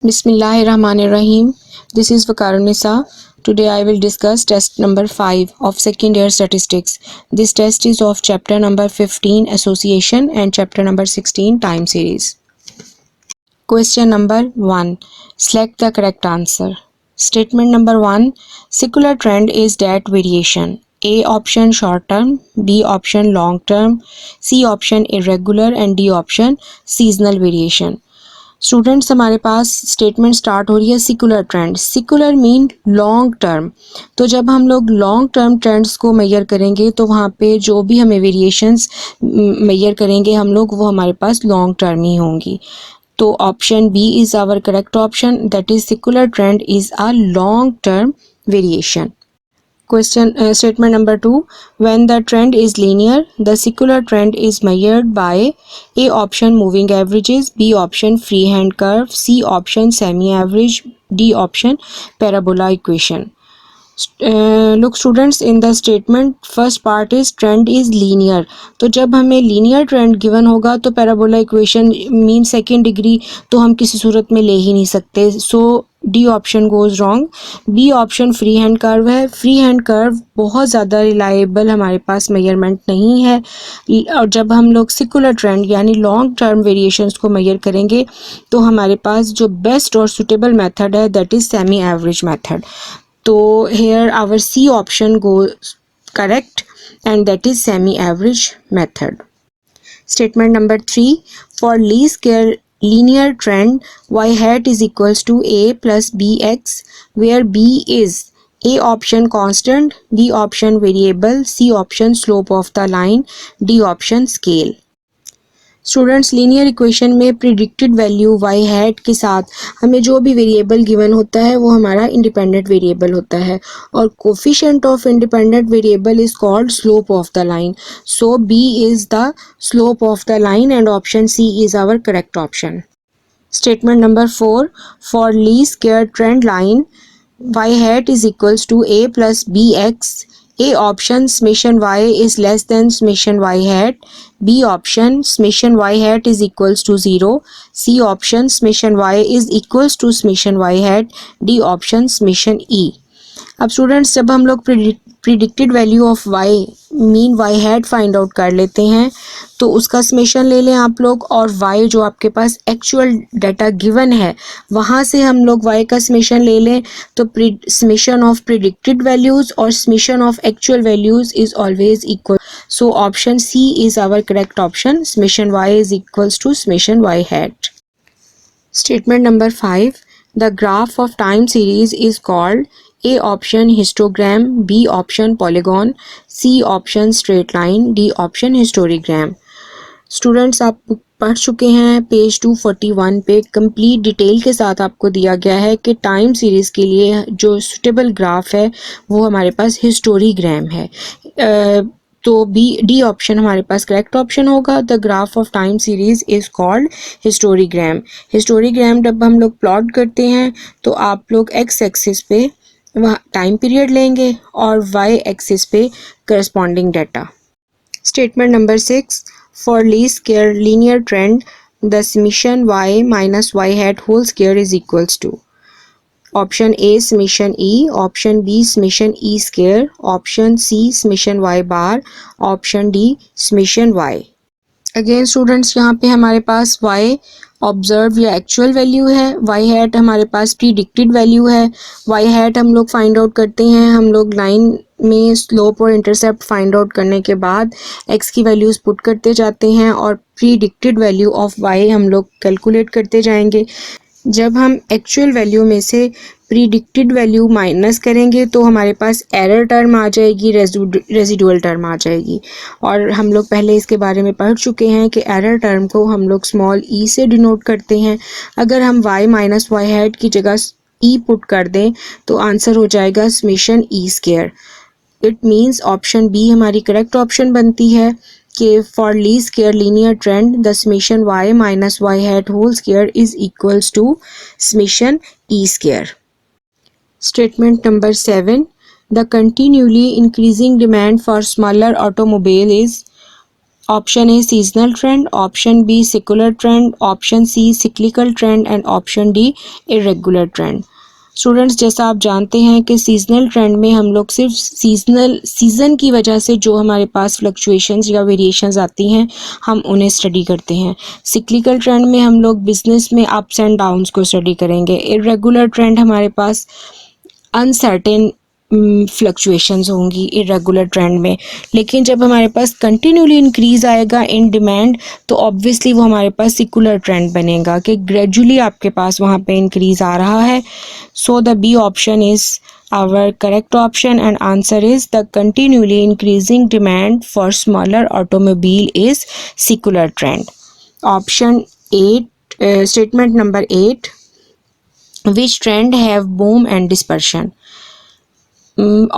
Bismillahirrahmanirrahim. This is Vakarunisa. Today I will discuss test number 5 of second year statistics. This test is of chapter number 15 association and chapter number 16 time series. Question number 1. Select the correct answer. Statement number 1. Secular trend is that variation. A option short term, B option long term, C option irregular and D option seasonal variation. Students हमारे पास statement start हो रही है secular trend. Secular mean long term. तो जब हम लोग long term trends को measure करेंगे तो वहाँ पे जो भी हमें वेरिएशंस मेजर करेंगे हम लोग वो हमारे पास लॉन्ग टर्म ही होंगी. तो option B is our correct option, that is secular trend is a long term variation. Statement number 2. When the trend is linear, the secular trend is measured by A option moving averages, B option freehand curve, C option semi-average, D option parabola equation. Look students, in the statement first part is trend is linear. तो जब हमें linear trend given होगा तो parabola equation mean second degree तो हम किसी सूरत में ले ही नहीं सकते. So D option goes wrong. B option free hand curve है. फ्री हैंड कर्व बहुत ज़्यादा रिलायबल हमारे पास मेजरमेंट नहीं है. और जब हम लोग सिकुलर ट्रेंड यानी लॉन्ग टर्म वेरिएशंस को मेजर करेंगे तो हमारे पास जो बेस्ट और सुटेबल मेथड है that is semi average method. तो here our C option goes correct and that is semi-average method. Statement number 3. For least square linear trend, y hat is equals to a plus bx, where b is A option constant, B option variable, C option slope of the line, D option scale. Students linear equation में predicted value Y hat के साथ हमें जो भी variable given होता है वो हमारा इंडिपेंडेंट वेरिएबल होता है और coefficient of independent variable is called slope of the line. So B is the slope of the line and option C is our correct option. Statement number 4. For least square trend line y hat is equals to a plus bx. A option summation y is less than summation y hat. B option summation y hat is equals to 0. C option summation y is equals to summation y hat. D option summation e. अब students जब हम लोग predicted value of y mean y hat find out कर लेते हैं तो उसका summation ले लें आप लोग और y जो आपके पास एक्चुअल डाटा गिवन है वहाँ से हम लोग y का समेशन ले लें तो समेशन ऑफ प्रिडिक्टेड वैल्यूज़ और summation of actual values is always equal. So option C is our correct option. Summation y is equals to summation y hat. Statement number 5. The graph of time series is called A option histogram, B option polygon, C option straight line, D option histogram. Students आप पढ़ चुके हैं page 241 पे complete detail के साथ आपको दिया गया है कि टाइम सीरीज़ के लिए जो सुटेबल ग्राफ है वो हमारे पास हिस्टोरीग्राम है. तो डी ऑप्शन हमारे पास करेक्ट ऑप्शन होगा. The graph of time series is called historigram. Historigram जब हम लोग प्लॉट करते हैं तो आप लोग एक्स एक्सिस पे वहाँ टाइम पीरियड लेंगे और वाई एक्सिस पे corresponding data. Statement number 6. For least square linear trend the summation y minus y hat whole square is equals to option A summation E, option B summation E square, option C summation y bar, option D summation y. Again students यहाँ पे हमारे पास y observe या actual value है, y hat हमारे पास predicted value है. y hat हम लोग फाइंड आउट करते हैं, हम लोग लाइन में स्लोप और इंटरसेप्ट फाइंड आउट करने के बाद x की वैल्यूज़ पुट करते जाते हैं और प्रीडिक्टेड वैल्यू ऑफ y हम लोग कैलकुलेट करते जाएंगे. जब हम एक्चुअल वैल्यू में से प्रीडिक्टेड वैल्यू माइनस करेंगे तो हमारे पास एरर टर्म आ जाएगी, रेजिडुअल टर्म आ जाएगी. और हम लोग पहले इसके बारे में पढ़ चुके हैं कि एरर टर्म को हम लोग स्मॉल ई से डिनोट करते हैं. अगर हम y माइनस वाई हैट की जगह ई पुट कर दें तो आंसर हो जाएगा summation E square. It means option B हमारी करेक्ट ऑप्शन बनती है कि for least square linear trend the summation y minus Y hat whole square is equals to summation E square. Statement number 7. The continually increasing demand for smaller automobile is option A seasonal trend, option B secular trend, option C cyclical trend and option D irregular trend. Students, जैसा आप जानते हैं कि seasonal trend में हम लोग सिर्फ season की वजह से जो हमारे पास फ्लक्चुएशंस या वेरिएशंस आती हैं हम उन्हें स्टडी करते हैं। सिक्लिकल ट्रेंड में हम लोग बिजनेस में अप्स एंड डाउन्स को स्टडी करेंगे। इरेगुलर ट्रेंड हमारे पास अनसर्टेन फ्लक्चुएशंस होंगी इरेगुलर ट्रेंड में। लेकिन जब हमारे पास कंटिन्यूली इंक्रीज आएगा इन डिमांड तो ऑब्वियसली वो हमारे पास सिकुलर ट्रेंड बनेगा कि ग्रेजुअली आपके पास वहाँ पे इंक्रीज आ रहा है। So the B option is our correct option and answer is the continuously increasing demand for smaller automobile is secular trend. Option 8, statement number 8, which trend have boom and dispersion?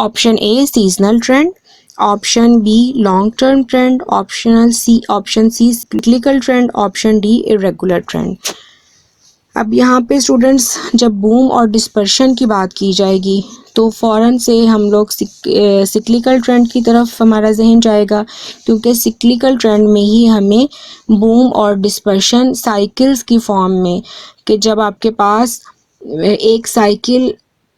Option A seasonal trend, option B long term trend, option C cyclical trend, option D irregular trend। अब यहाँ पे students जब boom और dispersion की बात की जाएगी तो फ़ौरन से हम लोग सिक्लिकल ट्रेंड की तरफ हमारा जहन जाएगा, क्योंकि सिक्लिकल ट्रेंड में ही हमें बूम और डिस्पर्शन साइकिल्स की फॉर्म में, कि जब आपके पास एक साइकिल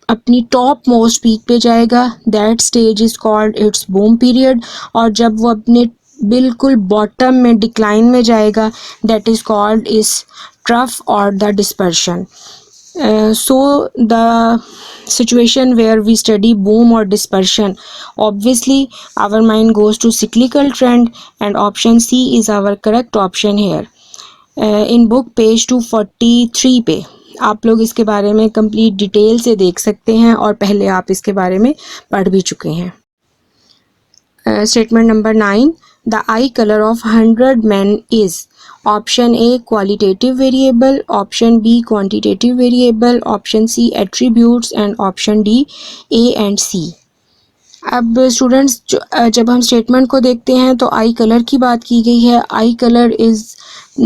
अपनी टॉप मोस्ट पीक पे जाएगा that stage is called its boom period, और जब वो अपने बिल्कुल बॉटम में डिक्लाइन में जाएगा दैट इज़ कॉल्ड इस ट्रफ और the dispersion. So the situation where we study boom or dispersion, obviously our mind goes to cyclical trend and option C is our correct option here। in book page 243 पे आप लोग इसके बारे में complete detail से देख सकते हैं और पहले आप इसके बारे में पढ़ भी चुके हैं। Statement number 9, the eye colour of 100 men is option A qualitative variable, option B quantitative variable, option C attributes and option D A and C. अब स्टूडेंट्स जब हम स्टेटमेंट को देखते हैं तो आई कलर की बात की गई है। आई colour is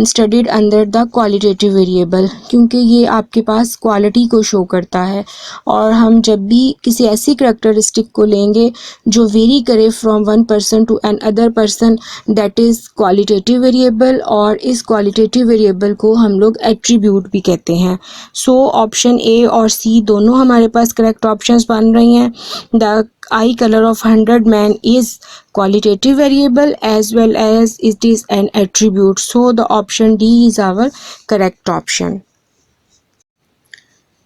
studied under the qualitative variable, क्योंकि ये आपके पास क्वालिटी को शो करता है, और हम जब भी किसी ऐसी करेक्टरिस्टिक को लेंगे जो वेरी करे from one person to another person that is qualitative variable, और इस क्वालिटेटिव वेरिएबल को हम लोग एट्रीब्यूट भी कहते हैं। सो ऑप्शन ए और सी दोनों हमारे पास करेक्ट ऑप्शंस बन रही हैं। The eye color of 100 men is qualitative variable as well as it is an attribute, so the option D is our correct option।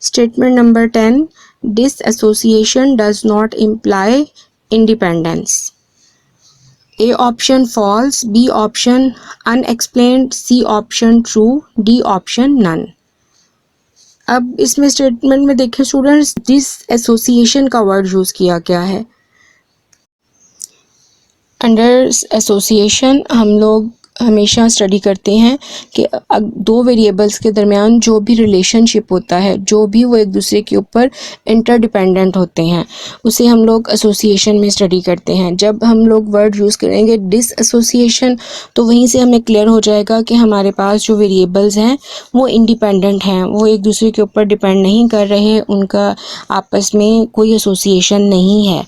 Statement number 10, disassociation does not imply independence। A option false, B option unexplained, C option true, D option none। अब इसमें statement में देखें students, dish association का word use किया गया है। Under association हम लोग हमेशा स्टडी करते हैं कि दो वेरिएबल्स के दरमियान जो भी रिलेशनशिप होता है, जो भी वो एक दूसरे के ऊपर इंटरडिपेंडेंट होते हैं, उसे हम लोग एसोसिएशन में स्टडी करते हैं। जब हम लोग वर्ड यूज़ करेंगे डिस एसोसिएशन तो वहीं से हमें क्लियर हो जाएगा कि हमारे पास जो वेरिएबल्स हैं वो इंडिपेंडेंट हैं, वो एक दूसरे के ऊपर डिपेंड नहीं कर रहे, उनका आपस में कोई एसोसिएशन नहीं है।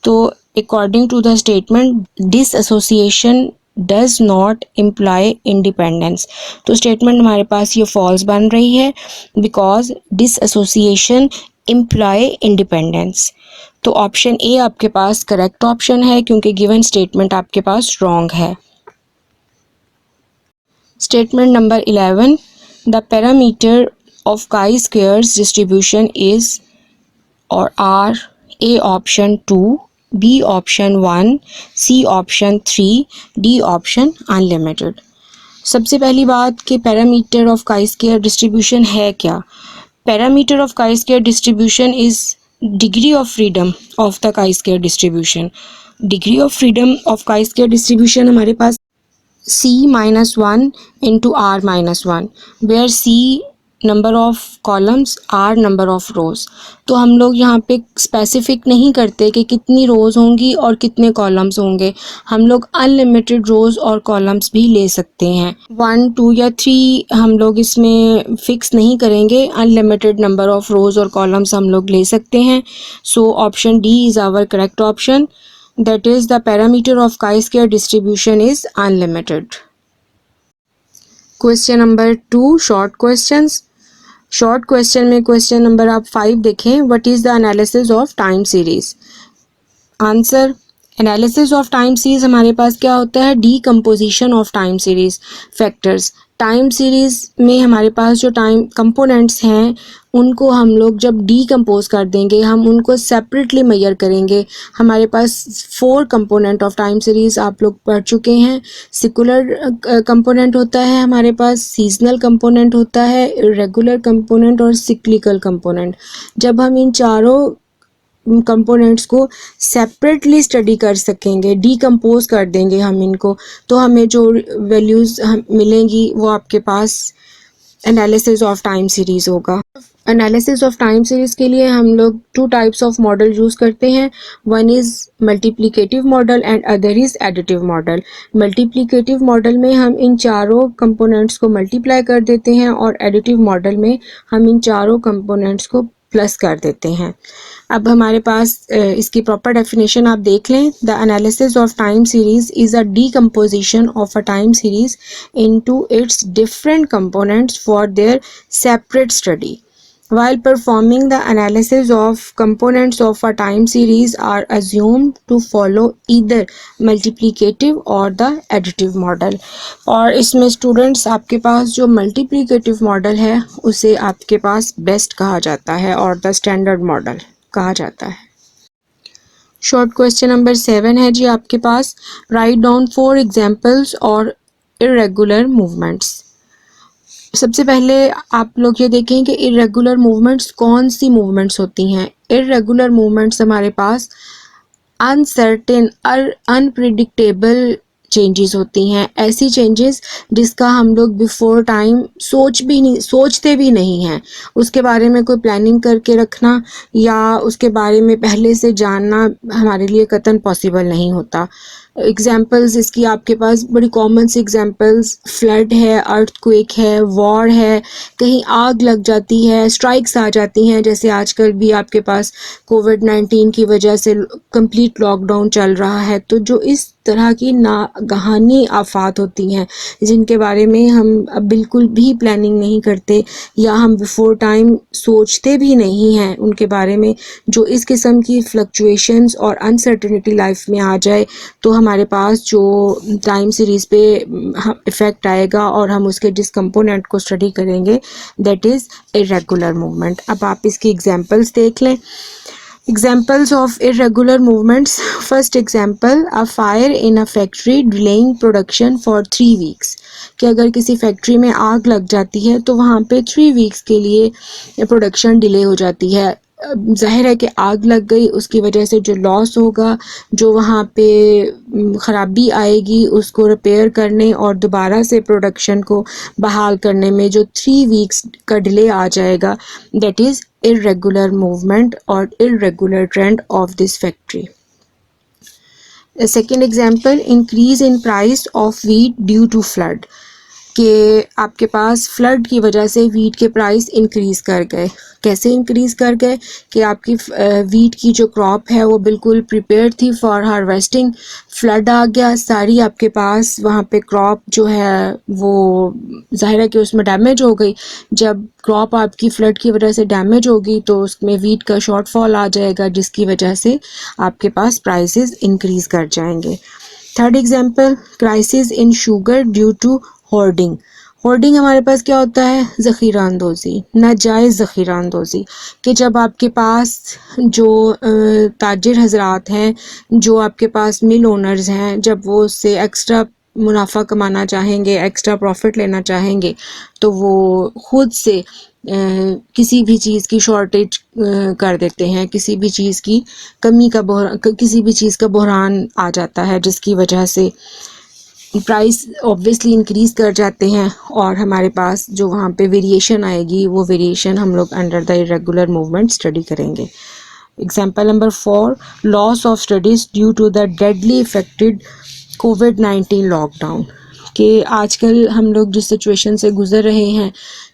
तो according to the statement disassociation does not imply independence, तो स्टेटमेंट हमारे पास ये फॉल्स बन रही है because disassociation imply independence. तो ऑप्शन ए आपके पास करेक्ट ऑप्शन है क्योंकि गिवन स्टेटमेंट आपके पास रॉन्ग है। Statement number 11, the parameter of chi squares distribution is और are A option 2, B option 1, C option 3, D option unlimited. सबसे पहली बात कि parameter of chi square distribution है क्या। Parameter of chi square distribution is degree of freedom of the chi square distribution. Degree of freedom of chi square distribution हमारे पास C-1 into R-1, where C number of columns, R number of rows. तो हम लोग यहाँ पे specific नहीं करते कि कितनी रोज़ होंगी और कितने कॉलम्स होंगे, हम लोग अनलिमिटेड रोज़ और कॉलम्स भी ले सकते हैं। 1, 2 या 3 हम लोग इसमें फ़िक्स नहीं करेंगे, अनलिमिटेड नंबर ऑफ रोज़ और कॉलम्स हम लोग ले सकते हैं। So option D is our correct option. that is the parameter of chi-square distribution is unlimited. Question number 2, short questions. Short question में क्वेश्चन नंबर आप 5 देखें. What is the analysis of time series. Answer, analysis of time series हमारे पास क्या होता है, decomposition of time series factors. Time series में हमारे पास जो टाइम कंपोनेंट्स हैं उनको हम लोग जब डीकम्पोज कर देंगे, हम उनको सेपरेटली मेजर करेंगे. हमारे पास 4 कंपोनेंट ऑफ टाइम सीरीज आप लोग पढ़ चुके हैं. सिकुलर कंपोनेंट होता है हमारे पास, सीजनल कंपोनेंट होता है, इरेगुलर कंपोनेंट और सिक्लिकल कंपोनेंट. जब हम इन चारों कंपोनेंट्स को सेपरेटली स्टडी कर सकेंगे, डीकम्पोज कर देंगे हम इनको, तो हमें जो वैल्यूज़ मिलेंगी वो आपके पास एनालिसिस ऑफ टाइम सीरीज होगा. एनालिसिस ऑफ टाइम सीरीज के लिए हम लोग 2 टाइप्स ऑफ मॉडल यूज़ करते हैं. One is multiplicative model and other is additive model. Multiplicative model में हम इन चारों कंपोनेंट्स को मल्टीप्लाई कर देते हैं और एडिटिव मॉडल में हम इन चारों कंपोनेंट्स को प्लस कर देते हैं. अब हमारे पास इसकी प्रॉपर डेफिनेशन आप देख लें. The analysis of time series is a decomposition of a time series into its different components for their separate study. While performing the analysis of components of a time series are assumed to follow either multiplicative or the additive model. और इसमें students आपके पास जो multiplicative model है उसे आपके पास best कहा जाता है और द स्टैंडर्ड मॉडल कहा जाता है. शॉर्ट क्वेश्चन नंबर 7 है जी आपके पास. राइट डाउन 4 एग्जाम्पल्स और इरेगुलर मूवमेंट्स. सबसे पहले आप लोग ये देखें कि इरेगुलर मूवमेंट्स कौन सी मूवमेंट्स होती हैं. इरेगुलर मूवमेंट्स हमारे पास अनसर्टेन और अनप्रिडिक्टेबल चेंजेस होती हैं. ऐसी चेंजेस जिसका हम लोग बिफोर टाइम सोचते भी नहीं हैं. उसके बारे में कोई प्लानिंग करके रखना या उसके बारे में पहले से जानना हमारे लिए कतई पॉसिबल नहीं होता. एग्जाम्पल्स इसकी आपके पास बड़ी कॉमन सी एग्जाम्पल्स फ्लड है, अर्थक्वेक है, वॉर है, कहीं आग लग जाती है, स्ट्राइक्स आ जाती हैं. जैसे आजकल भी आपके पास कोविड-19 की वजह से कंप्लीट लॉकडाउन चल रहा है. तो जो इस तरह की नागहानी आफात होती हैं जिनके बारे में हम अब बिल्कुल भी प्लानिंग नहीं करते या हम बिफोर टाइम सोचते भी नहीं हैं उनके बारे में, जो इस किस्म की फ्लक्चुएशंस और अनसर्टेनिटी लाइफ में आ जाए तो हमारे पास जो टाइम सीरीज़ पे इफ़ेक्ट आएगा और हम उसके जिस कंपोनेंट को स्टडी करेंगे दैट इज़ इरेगुलर मूवमेंट. अब आप इसकी एग्जांपल्स देख लें. Examples of irregular movements. First example, a fire in a factory delaying production for 3 weeks. कि अगर किसी फैक्ट्री में आग लग जाती है तो वहाँ पे 3 वीक्स के लिए प्रोडक्शन डिले हो जाती है. जाहिर है कि आग लग गई, उसकी वजह से जो लॉस होगा, जो वहाँ पे ख़राबी आएगी, उसको रिपेयर करने और दोबारा से प्रोडक्शन को बहाल करने में जो 3 वीक्स का डिले आ जाएगा, that is irregular movement or irregular trend of this factory. A second example, increase in price of wheat due to flood. कि आपके पास फ्लड की वजह से वीट के प्राइस इंक्रीज़ कर गए. कैसे इंक्रीज़ कर गए कि आपकी वीट की जो क्रॉप है वो बिल्कुल प्रिपेयर थी फॉर हार्वेस्टिंग, फ्लड आ गया, सारी आपके पास वहाँ पे क्रॉप जो है वो ज़ाहिर है कि उसमें डैमेज हो गई. जब क्रॉप आपकी फ्लड की वजह से डैमेज होगी तो उसमें वीट का शॉर्टफॉल आ जाएगा जिसकी वजह से आपके पास प्राइसेस इंक्रीज़ कर जाएंगे. Third example, crisis in sugar due to hoarding. Hoarding हमारे पास क्या होता है, ज़ख़ीरा अंदोज़ी, नाजायज़ ज़ख़ीरा अंदोज़ी. कि जब आपके पास जो ताजिर हजरात हैं, जो आपके पास मिल ओनर्स हैं, जब वो उससे एक्स्ट्रा मुनाफा कमाना चाहेंगे, एक्स्ट्रा प्रॉफिट लेना चाहेंगे तो वो ख़ुद से किसी भी चीज़ की शॉर्टेज कर देते हैं, किसी भी चीज़ की कमी का किसी भी चीज़ का बहरान आ जाता है जिसकी वजह से प्राइस ऑब्वियसली इंक्रीज़ कर जाते हैं और हमारे पास जो वहाँ पे वेरिएशन आएगी वो वेरिएशन हम लोग under the irregular movement study करेंगे. Example number 4, loss of studies due to the deadly affected कोविड-19 लॉकडाउन. कि आजकल हम लोग जिस सिचुएशन से गुज़र रहे हैं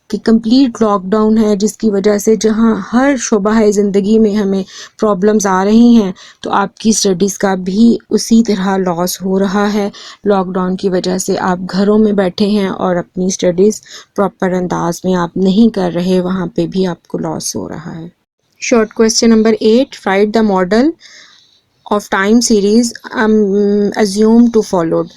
कि कंप्लीट लॉकडाउन है, जिसकी वजह से जहां हर शोबा है ज़िंदगी में हमें प्रॉब्लम्स आ रही हैं, तो आपकी स्टडीज़ का भी उसी तरह लॉस हो रहा है। लॉकडाउन की वजह से आप घरों में बैठे हैं और अपनी स्टडीज़ प्रॉपर अंदाज में आप नहीं कर रहे, वहाँ पे भी आपको लॉस हो रहा है। Short question number 8, write the model of time series assume to followed.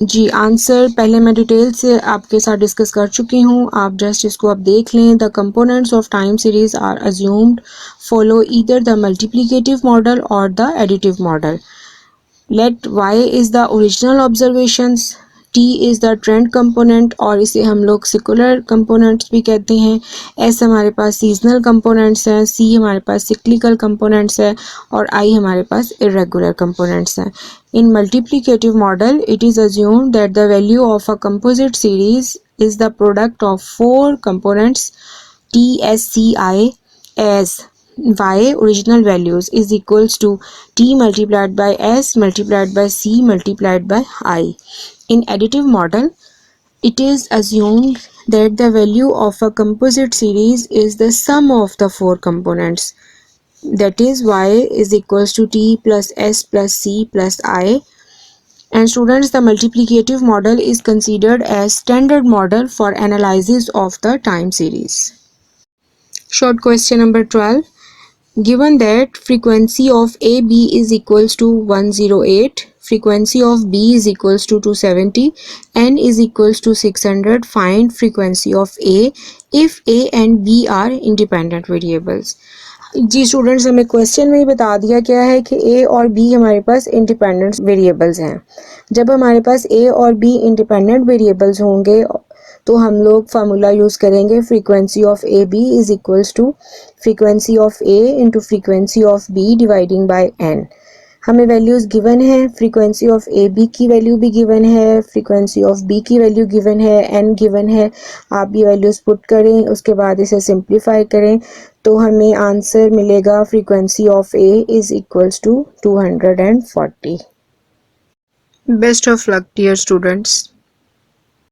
जी आंसर पहले मैं डिटेल से आपके साथ डिस्कस कर चुकी हूँ, आप जस्ट इसको अब देख लें। The components of time series are assumed follow either the multiplicative model और the additive model. Let y is the original observations, t is the trend component और इसे हम लोग सिकुलर कंपोनेंट्स भी कहते हैं, s हमारे पास सीजनल कंपोनेंट्स हैं, c हमारे पास सिक्लिकल कंपोनेंट्स है और i हमारे पास इरेगुलर कंपोनेंट्स हैं। In multiplicative model, it is assumed that the value of a composite series is the product of four components T, S, C, I as y original values is equals to T multiplied by S multiplied by C multiplied by I. In additive model, it is assumed that the value of a composite series is the sum of the four components, that is y is equals to T plus S plus C plus I. And students, the multiplicative model is considered as standard model for analysis of the time series. Short question number 12. Given that frequency of AB is equals to 108, frequency of B is equals to 270, N is equals to 600, find frequency of A if A and B are independent variables. जी students, हमें question में ही बता दिया गया है कि ए और बी हमारे पास इंडिपेंडेंट वेरिएबल्स हैं। जब हमारे पास ए और बी इंडिपेंडेंट वेरिएबल्स होंगे तो हम लोग फार्मूला यूज़ करेंगे frequency of A B is equals to frequency of A into frequency of B dividing by N. हमें वैल्यूज़ गिवन है, फ्रीक्वेंसी ऑफ ए बी की वैल्यू भी गिवन है, फ्रीक्वेंसी ऑफ बी की वैल्यू गिवन है, N given है। आप ये वैल्यूज़ पुट करें, उसके बाद इसे सिंप्लीफाई करें तो हमें आंसर मिलेगा frequency of A is equals to 240। Best of luck dear students.